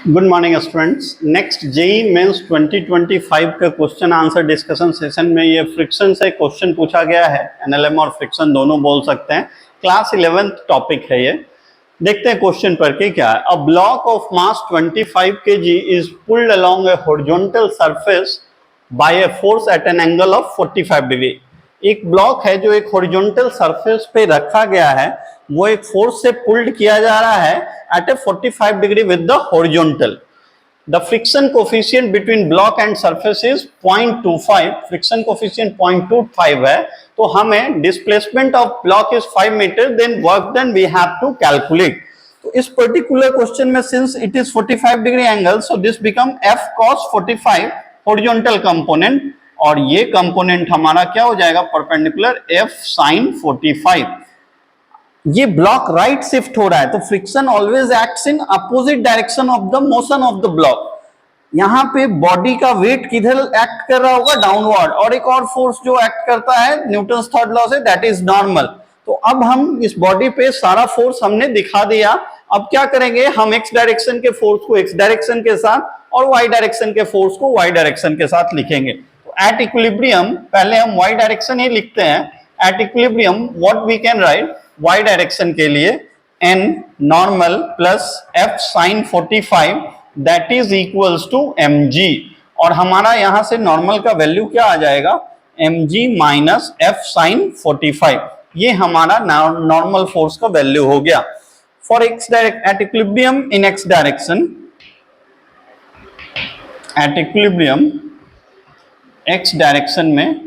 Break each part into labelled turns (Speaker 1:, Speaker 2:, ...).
Speaker 1: Good morning students. Next JEE Mains 2025 का question answer discussion session में ये friction से क्वेश्चन पूछा गया है। एनएलएम और फ्रिक्शन दोनों बोल सकते हैं। क्लास 11th टॉपिक है ये। देखते हैं क्वेश्चन पर के क्या है। A block of mass 25 kg is pulled along A horizontal surface by a force at an angle of 45 degree. एक ब्लॉक है जो एक हॉरिजॉन्टल सरफेस पे रखा गया है, वो एक फोर्स से पुल्ड किया जा रहा है at a 45 degree with the horizontal. The friction coefficient between block and surface is 0.25. Friction coefficient 0.25 है, तो हमें displacement of block is 5 meter, then work done we have to calculate. तो इस particular question में since it is 45 degree angle, so this become F cos 45 horizontal component और ये component हमारा क्या हो जाएगा perpendicular F sin 45. ये ब्लॉक राइट शिफ्ट हो रहा है तो friction always acts in opposite direction of the motion of the block. यहाँ पे बॉडी का वेट किधर एक्ट कर रहा होगा, डाउनवर्ड, और एक और फोर्स जो एक्ट करता है न्यूटन्स थर्ड लॉ से, दैट इज नॉर्मल। तो अब हम इस बॉडी पे सारा फोर्स हमने दिखा दिया। अब क्या करेंगे, हम एक्स डायरेक्शन के फोर्स को एक्स डायरेक्शन के साथ और वाई डायरेक्शन के फोर्स को वाई डायरेक्शन के साथ लिखेंगे। तो एट इक्विलिब्रियम पहले हम वाई डायरेक्शन ही लिखते हैं। At equilibrium what we can write, y direction के लिए n normal plus f sin 45 that is equals to mg, और हमारा यहां से नॉर्मल का वैल्यू क्या आ जाएगा, mg माइनस f sin 45। ये हमारा नॉर्मल फोर्स का वैल्यू हो गया। For x direct at equilibrium in x direction, at equilibrium x direction में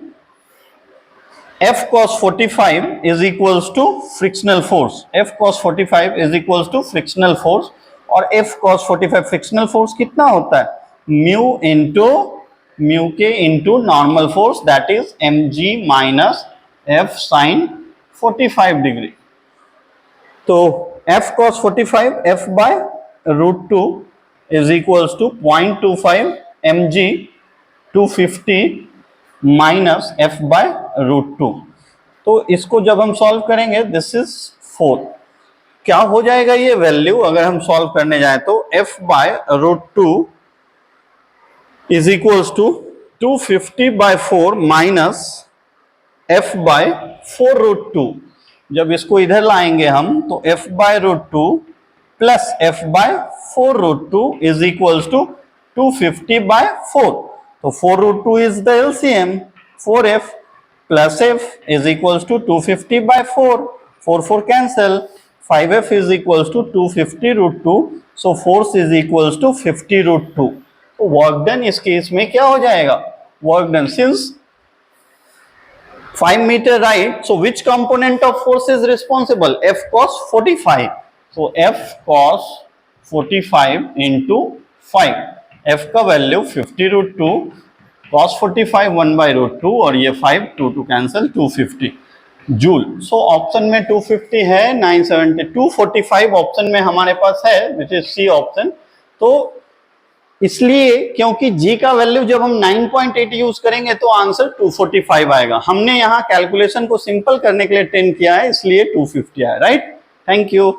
Speaker 1: F cos 45 is equals to frictional force. F cos 45 is equals to frictional force, और F cos 45 frictional force कितना होता है, mu into mu के into normal force that is mg minus F sin 45 degree. तो F cos 45 F by root 2 is equals to 0.25 mg 250 minus F by root 2। तो इसको जब हम सॉल्व करेंगे दिस इज 4, क्या हो जाएगा ये वैल्यू अगर हम सॉल्व करने जाए तो F by root 2 is equals to 250 by 4 minus F by 4 root 2। जब इसको इधर लाएंगे हम तो F by root 2 plus F by 4 root 2 is equals to 250 by 4। तो 4 root 2 is the LCM, 4f plus f is equals to 250 by 4, 4 cancel, 5f is equals to 250 root 2, so force is equals to 50 root 2। तो work done इस case में क्या हो जाएगा, work done since 5 meter right, so which component of force is responsible, f cos 45, so f cos 45 into 5, f का value 50 root 2, cos 45 1 by root 2, और ये 5 2 2 cancel 250 joule. So option में 250 है, 970 245 ऑप्शन में हमारे पास है विच इज सी ऑप्शन। तो इसलिए क्योंकि g का वैल्यू जब हम 9.8 यूज करेंगे तो आंसर 245 आएगा। हमने यहाँ कैलकुलेशन को सिंपल करने के लिए 10 किया है इसलिए 250 आया, राइट। Thank you.